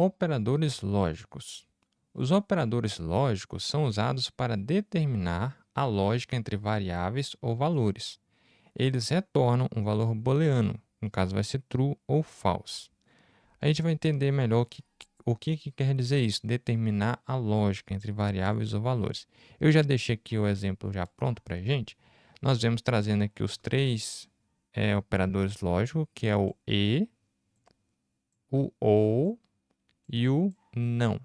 Operadores lógicos. Os operadores lógicos são usados para determinar a lógica entre variáveis ou valores. Eles retornam um valor booleano, no caso vai ser true ou false. A gente vai entender melhor o que quer dizer isso, determinar a lógica entre variáveis ou valores. Eu já deixei aqui o exemplo já pronto para a gente. Nós vemos trazendo aqui os três operadores lógicos, que é o e, o ou e o não,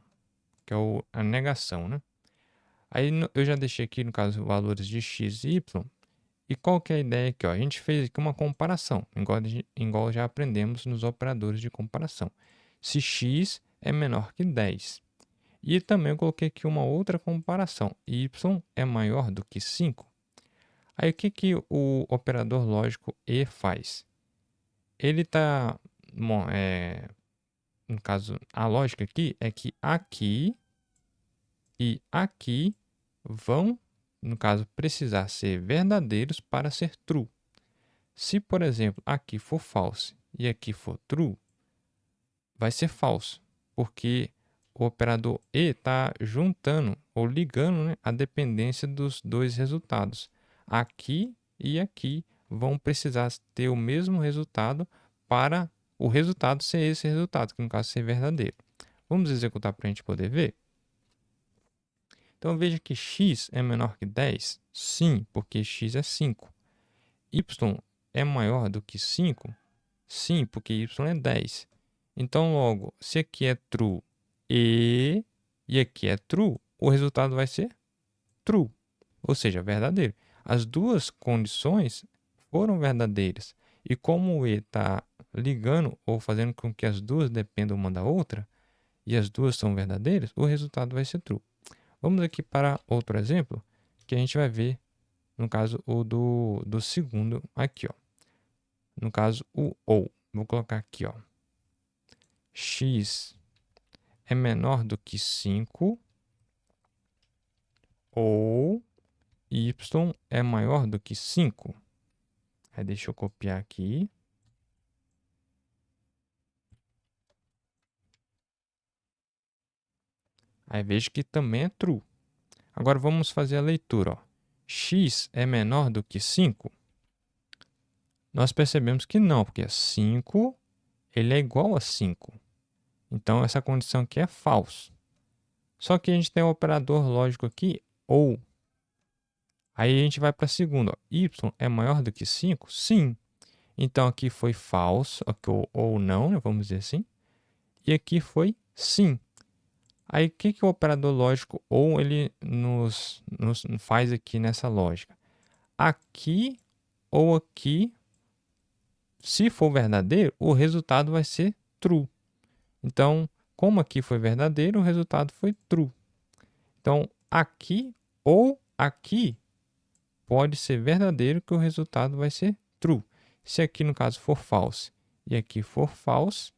que é a negação, né? Aí eu já deixei aqui, no caso, valores de x e y. E qual que é a ideia aqui? Ó? A gente fez aqui uma comparação, igual já aprendemos nos operadores de comparação. Se x é menor que 10. E também eu coloquei aqui uma outra comparação. Y é maior do que 5. Aí o que o operador lógico e faz? Ele está... no caso, a lógica aqui é que aqui e aqui vão, no caso, precisar ser verdadeiros para ser true. Se, por exemplo, aqui for false e aqui for true, vai ser falso, porque o operador e está juntando ou ligando, né, a dependência dos dois resultados. Aqui e aqui vão precisar ter o mesmo resultado para o resultado ser esse resultado, que no caso ser verdadeiro. Vamos executar para a gente poder ver? Então veja que x é menor que 10? Sim, porque x é 5. Y é maior do que 5? Sim, porque y é 10. Então, logo, se aqui é true e aqui é true, o resultado vai ser true, ou seja, verdadeiro. As duas condições foram verdadeiras. E como o e está ligando ou fazendo com que as duas dependam uma da outra, e as duas são verdadeiras, o resultado vai ser true. Vamos aqui para outro exemplo, que a gente vai ver, no caso, o do segundo aqui, ó. No caso, o ou. Vou colocar aqui, ó. X é menor do que 5 ou y é maior do que 5. Aí deixa eu copiar aqui. Aí vejo que também é true. Agora vamos fazer a leitura, ó. X é menor do que 5? Nós percebemos que não, porque 5 ele é igual a 5. Então essa condição aqui é falso. Só que a gente tem um operador lógico aqui, ou. Aí a gente vai para a segunda. Ó. Y é maior do que 5? Sim. Então aqui foi falso, aqui, ou não, né, vamos dizer assim. E aqui foi sim. Aí o que o operador lógico ou ele nos faz aqui nessa lógica? Aqui ou aqui, se for verdadeiro, o resultado vai ser true. Então, como aqui foi verdadeiro, o resultado foi true. Então, aqui ou aqui pode ser verdadeiro que o resultado vai ser true. Se aqui no caso for false e aqui for false,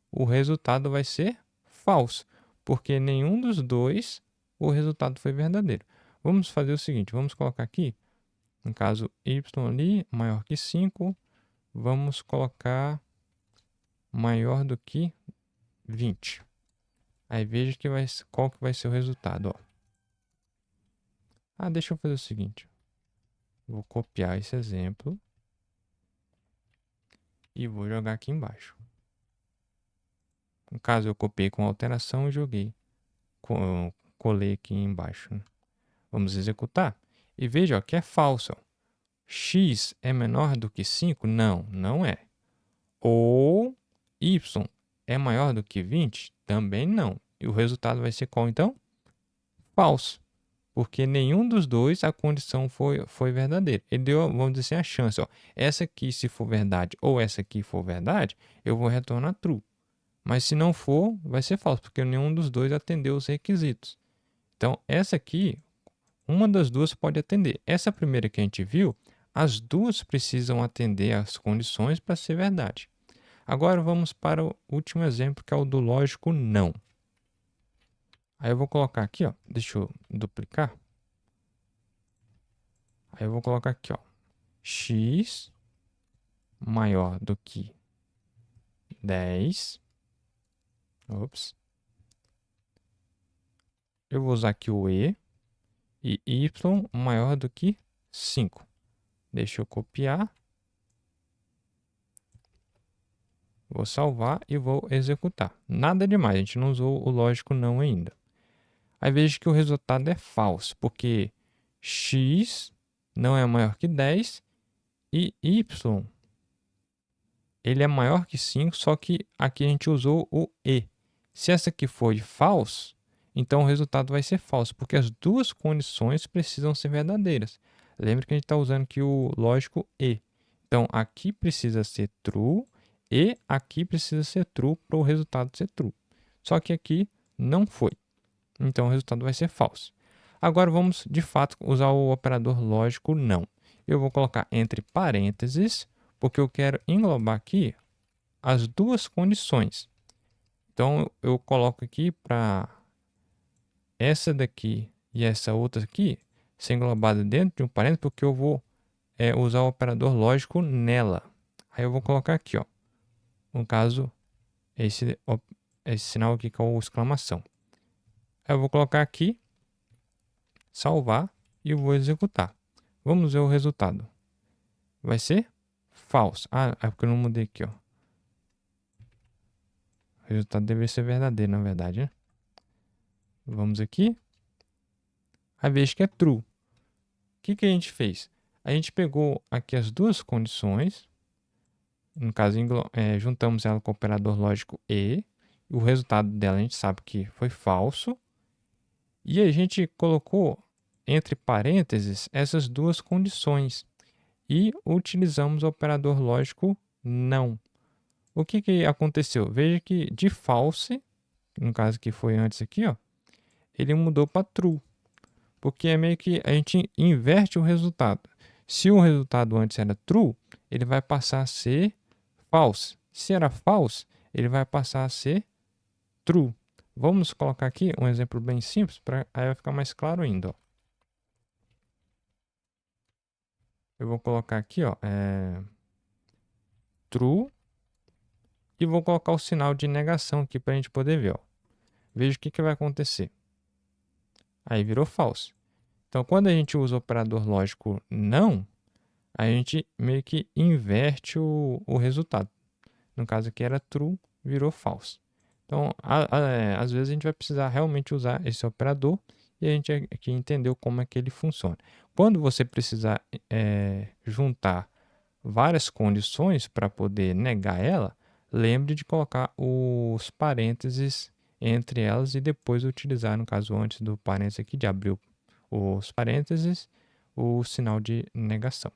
o resultado vai ser falso, porque nenhum dos dois o resultado foi verdadeiro. Vamos fazer o seguinte, vamos colocar aqui, no caso y ali maior que 5, vamos colocar maior do que 20. Aí veja que qual que vai ser o resultado. Ó. Deixa eu fazer o seguinte, vou copiar esse exemplo e vou jogar aqui embaixo. No caso, eu copiei com alteração e joguei, colei aqui embaixo. Né? Vamos executar. E veja ó, que é falso. Ó. X é menor do que 5? Não, não é. Ou y é maior do que 20? Também não. E o resultado vai ser qual então? Falso. Porque nenhum dos dois a condição foi verdadeira. Ele deu, vamos dizer assim, a chance. Ó. Essa aqui, se for verdade, ou essa aqui for verdade, eu vou retornar true. Mas se não for, vai ser falso, porque nenhum dos dois atendeu os requisitos. Então, essa aqui, uma das duas pode atender. Essa primeira que a gente viu, as duas precisam atender às condições para ser verdade. Agora vamos para o último exemplo, que é o do lógico não. Aí eu vou colocar aqui, ó, deixa eu duplicar. Aí eu vou colocar aqui, ó, x maior do que 10 Ops. Eu vou usar aqui o e y maior do que 5. Deixa eu copiar. Vou salvar e vou executar. Nada demais, a gente não usou o lógico não ainda. Aí veja que o resultado é falso, porque x não é maior que 10 e y ele é maior que 5, só que aqui a gente usou o e. Se essa aqui for false, então o resultado vai ser falso, porque as duas condições precisam ser verdadeiras. Lembre que a gente está usando aqui o lógico e. Então aqui precisa ser true e aqui precisa ser true para o resultado ser true. Só que aqui não foi. Então o resultado vai ser falso. Agora vamos de fato usar o operador lógico não. Eu vou colocar entre parênteses, porque eu quero englobar aqui as duas condições. Então eu coloco aqui para essa daqui e essa outra aqui ser englobada dentro de um parênteses, porque eu vou usar o operador lógico nela. Aí eu vou colocar aqui, ó, no caso, esse sinal aqui com a exclamação. Aí eu vou colocar aqui, salvar e eu vou executar. Vamos ver o resultado. Vai ser false. Ah, é porque eu não mudei aqui, ó. O resultado deveria ser verdadeiro, na verdade, né? Vamos aqui. Aí veja que é true. O que a gente fez? A gente pegou aqui as duas condições. No caso, juntamos ela com o operador lógico e. O resultado dela a gente sabe que foi falso. E a gente colocou entre parênteses essas duas condições. E utilizamos o operador lógico não. O que aconteceu? Veja que de false, no caso que foi antes aqui, ó, ele mudou para true. Porque é meio que a gente inverte o resultado. Se o resultado antes era true, ele vai passar a ser false. Se era false, ele vai passar a ser true. Vamos colocar aqui um exemplo bem simples, para aí vai ficar mais claro ainda. Ó. Eu vou colocar aqui, ó, true, e vou colocar o sinal de negação aqui para a gente poder ver. Ó. Veja o que vai acontecer. Aí virou false. Então, quando a gente usa o operador lógico não, a gente meio que inverte o resultado. No caso aqui era true, virou false. Então, às vezes a gente vai precisar realmente usar esse operador e a gente aqui entendeu como é que ele funciona. Quando você precisar juntar várias condições para poder negar ela, lembre de colocar os parênteses entre elas e depois utilizar, no caso antes do parênteses aqui, de abrir os parênteses, o sinal de negação.